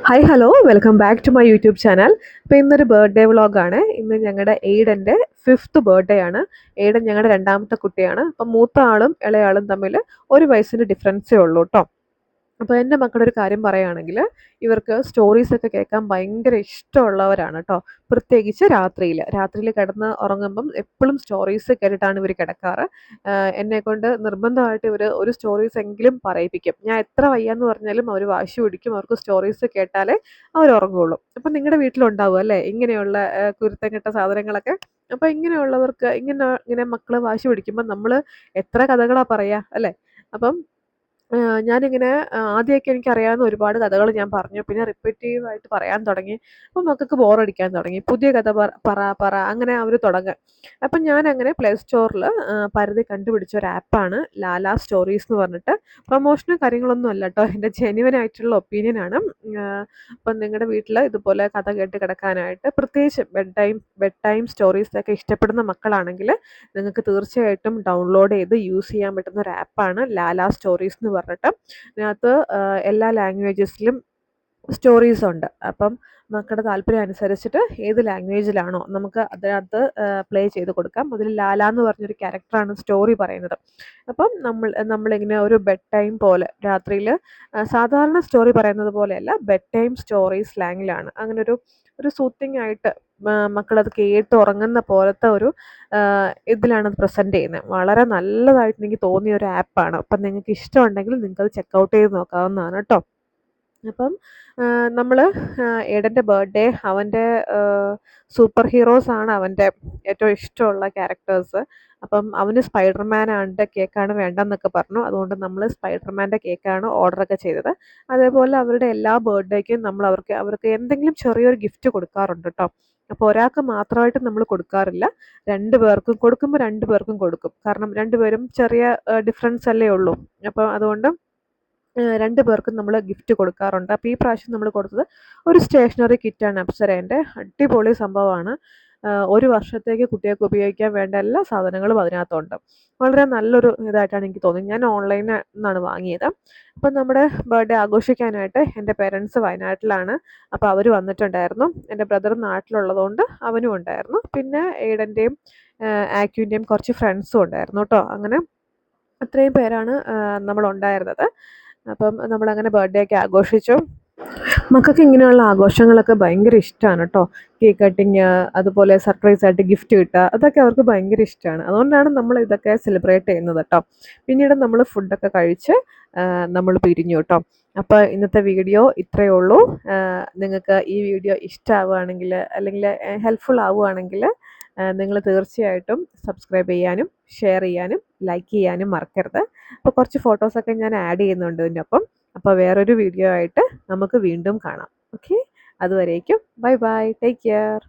Hi hello welcome back to my YouTube channel. അപ്പോൾ ഇന്നൊരു birthday വ്ളോഗാണ്. ഇന്ന് ഞങ്ങളുടെ എയ്ഡൻ്റെ 5th ബർത്ത്ഡേ ആണ്. എയ്ഡൻ ഞങ്ങളുടെ രണ്ടാമത്തെ കുട്ടിയാണ്. അപ്പം മൂത്ത ആളും ഇളയാളും തമ്മിൽ ഒരു വയസ്സിൻ്റെ ഡിഫറൻസേ ഉള്ളൂ കേട്ടോ. അപ്പോൾ എൻ്റെ മക്കളുടെ ഒരു കാര്യം പറയുകയാണെങ്കിൽ ഇവർക്ക് സ്റ്റോറീസൊക്കെ കേൾക്കാൻ ഭയങ്കര ഇഷ്ടമുള്ളവരാണ് കേട്ടോ. പ്രത്യേകിച്ച് രാത്രിയിൽ കിടന്ന് ഉറങ്ങുമ്പം എപ്പോഴും സ്റ്റോറീസ് കേട്ടിട്ടാണ് ഇവർ കിടക്കാറ്. എന്നെക്കൊണ്ട് നിർബന്ധമായിട്ട് ഇവർ ഒരു സ്റ്റോറീസ് എങ്കിലും പറയിപ്പിക്കും. ഞാൻ എത്ര വയ്യാന്ന് പറഞ്ഞാലും അവർ വാശി പിടിക്കും. അവർക്ക് സ്റ്റോറീസ് കേട്ടാലേ അവർ ഉറങ്ങുള്ളൂ. അപ്പം നിങ്ങളുടെ വീട്ടിലുണ്ടാവും അല്ലേ ഇങ്ങനെയുള്ള കുരുത്തം കെട്ട സാധനങ്ങളൊക്കെ. അപ്പോൾ ഇങ്ങനെയുള്ളവർക്ക് ഇങ്ങനെ മക്കൾ വാശി പിടിക്കുമ്പോൾ നമ്മൾ എത്ര കഥകളാണ് പറയുക അല്ലേ. അപ്പം ഞാനിങ്ങനെ ആദ്യമൊക്കെ എനിക്കറിയാവുന്ന ഒരുപാട് കഥകൾ ഞാൻ പറഞ്ഞു. പിന്നെ റിപ്പീറ്റീവായിട്ട് പറയാൻ തുടങ്ങി. അപ്പം മക്കൾക്ക് ബോറടിക്കാൻ തുടങ്ങി. പുതിയ കഥ പറ അങ്ങനെ അവർ തുടങ്ങുക. അപ്പം ഞാനങ്ങനെ പ്ലേ സ്റ്റോറിൽ പരതി കണ്ടുപിടിച്ച ഒരു ആപ്പാണ് ലാലാ സ്റ്റോറീസ് എന്ന് പറഞ്ഞിട്ട്. പ്രൊമോഷനും കാര്യങ്ങളൊന്നും അല്ല കേട്ടോ, എൻ്റെ ജെന്യുവൻ ആയിട്ടുള്ള ഒപ്പീനിയനാണ്. അപ്പം നിങ്ങളുടെ വീട്ടിൽ ഇതുപോലെ കഥ കേട്ട് കിടക്കാനായിട്ട് പ്രത്യേകിച്ച് ബെഡ് ടൈം സ്റ്റോറീസൊക്കെ ഇഷ്ടപ്പെടുന്ന മക്കളാണെങ്കിൽ നിങ്ങൾക്ക് തീർച്ചയായിട്ടും ഡൗൺലോഡ് ചെയ്ത് യൂസ് ചെയ്യാൻ പറ്റുന്ന ഒരു ആപ്പാണ് ലാലാ സ്റ്റോറീസ് എന്ന് പറഞ്ഞിട്ട്. ഇതിനകത്ത് എല്ലാ ലാംഗ്വേജസിലും സ്റ്റോറീസ് ഉണ്ട്. അപ്പം മക്കളുടെ താല്പര്യം അനുസരിച്ചിട്ട് ഏത് ലാംഗ്വേജിലാണോ നമുക്ക് അതിനകത്ത് പ്ലേ ചെയ്ത് കൊടുക്കാം. അതിൽ ലാല എന്ന് പറഞ്ഞൊരു ക്യാരക്ടറാണ് സ്റ്റോറി പറയുന്നത്. അപ്പം നമ്മളിങ്ങനെ ഒരു ബെഡ് ടൈം പോലെ രാത്രിയിൽ സാധാരണ സ്റ്റോറി പറയുന്നത് പോലെയല്ല, ബെഡ് ടൈം സ്റ്റോറി സ്ലാങ്ങിലാണ്. അങ്ങനെ ഒരു സൂത്തിങ് ആയിട്ട് മക്കളത് കേട്ട് ഉറങ്ങുന്ന പോലത്തെ ഒരു ഇതിലാണ് അത് പ്രസൻറ്റ് ചെയ്യുന്നത്. വളരെ നല്ലതായിട്ട് എനിക്ക് തോന്നിയ ഒരു ആപ്പാണ്. അപ്പം നിങ്ങൾക്ക് ഇഷ്ടമുണ്ടെങ്കിൽ നിങ്ങൾക്കത് ചെക്കൗട്ട് ചെയ്ത് നോക്കാവുന്നതാണ് കേട്ടോ. അപ്പം നമ്മൾ ഏഡൻ്റെ ബർത്ത്ഡേ അവൻ്റെ സൂപ്പർ ഹീറോസാണ് അവൻ്റെ ഏറ്റവും ഇഷ്ടമുള്ള ക്യാരക്ടേഴ്സ്. അപ്പം അവന് സ്പൈഡർമാൻ്റെ കേക്കാണ് വേണ്ടെന്നൊക്കെ പറഞ്ഞു. അതുകൊണ്ട് നമ്മൾ സ്പൈഡർമാൻ്റെ കേക്കാണ് ഓർഡറൊക്കെ ചെയ്തത്. അതേപോലെ അവരുടെ എല്ലാ ബർത്ത്ഡേക്കും നമ്മൾ അവർക്ക് എന്തെങ്കിലും ചെറിയൊരു ഗിഫ്റ്റ് കൊടുക്കാറുണ്ട് കേട്ടോ. അപ്പോൾ ഒരാൾക്ക് മാത്രമായിട്ട് നമ്മൾ കൊടുക്കാറില്ല. 2 പേർക്കും കൊടുക്കുമ്പോൾ 2 പേർക്കും കൊടുക്കും. കാരണം 2 പേരും ചെറിയ ഡിഫറൻസ് അല്ലേ ഉള്ളൂ. അപ്പോൾ അതുകൊണ്ട് 2 പേർക്കും നമ്മൾ ഗിഫ്റ്റ് കൊടുക്കാറുണ്ട്. അപ്പോൾ ഈ പ്രാവശ്യം നമ്മൾ കൊടുത്തത് ഒരു സ്റ്റേഷനറി കിറ്റാണ് അപ്സരേൻ്റെ. അടിപൊളി സംഭവമാണ്. 1 വർഷത്തേക്ക് കുട്ടികൾക്ക് ഉപയോഗിക്കാൻ വേണ്ട എല്ലാ സാധനങ്ങളും അതിനകത്തുണ്ട്. വളരെ നല്ലൊരു ഇതായിട്ടാണ് എനിക്ക് തോന്നിയത്. ഞാൻ ഓൺലൈനിൽ നിന്നാണ് വാങ്ങിയത്. അപ്പം നമ്മുടെ ബർത്ത്ഡേ ആഘോഷിക്കാനായിട്ട് എൻ്റെ പേരൻസ് വയനാട്ടിലാണ്. അപ്പോൾ അവർ വന്നിട്ടുണ്ടായിരുന്നു. എൻ്റെ ബ്രദർ നാട്ടിലുള്ളതുകൊണ്ട് അവനും ഉണ്ടായിരുന്നു. പിന്നെ എയ്ഡൻ്റെയും ആക്യുവിൻ്റെയും കുറച്ച് ഫ്രണ്ട്സും ഉണ്ടായിരുന്നു കേട്ടോ. അങ്ങനെ അത്രയും പേരാണ് നമ്മളുണ്ടായിരുന്നത്. അപ്പം നമ്മളങ്ങനെ ബർത്ത്ഡേ ഒക്കെ ആഘോഷിച്ചു. മക്കൾക്ക് ഇങ്ങനെയുള്ള ആഘോഷങ്ങളൊക്കെ ഭയങ്കര ഇഷ്ടമാണ് കേട്ടോ. കേക്ക് കട്ടിങ്, അതുപോലെ സർപ്രൈസ് ആയിട്ട് ഗിഫ്റ്റ് കിട്ടുക, അതൊക്കെ അവർക്ക് ഭയങ്കര ഇഷ്ടമാണ്. അതുകൊണ്ടാണ് നമ്മൾ ഇതൊക്കെ സെലിബ്രേറ്റ് ചെയ്യുന്നത് കേട്ടോ. പിന്നീട് നമ്മൾ ഫുഡൊക്കെ കഴിച്ച് നമ്മൾ പിരിഞ്ഞു കേട്ടോ. അപ്പോൾ ഇന്നത്തെ വീഡിയോ ഇത്രയേ ഉള്ളൂ. നിങ്ങൾക്ക് ഈ വീഡിയോ ഇഷ്ടമാവുകയാണെങ്കിൽ അല്ലെങ്കിൽ ഹെൽപ്ഫുൾ ആവുകയാണെങ്കിൽ നിങ്ങൾ തീർച്ചയായിട്ടും സബ്സ്ക്രൈബ് ചെയ്യാനും ഷെയർ ചെയ്യാനും ലൈക്ക് ചെയ്യാനും മറക്കരുത്. അപ്പോൾ കുറച്ച് ഫോട്ടോസൊക്കെ ഞാൻ ആഡ് ചെയ്യുന്നുണ്ട് ഇതിനൊപ്പം. അപ്പോൾ വേറൊരു വീഡിയോ ആയിട്ട് നമുക്ക് വീണ്ടും കാണാം. ഓക്കെ, അതുവരേക്കും ബൈ ബൈ, ടേക്ക് കെയർ.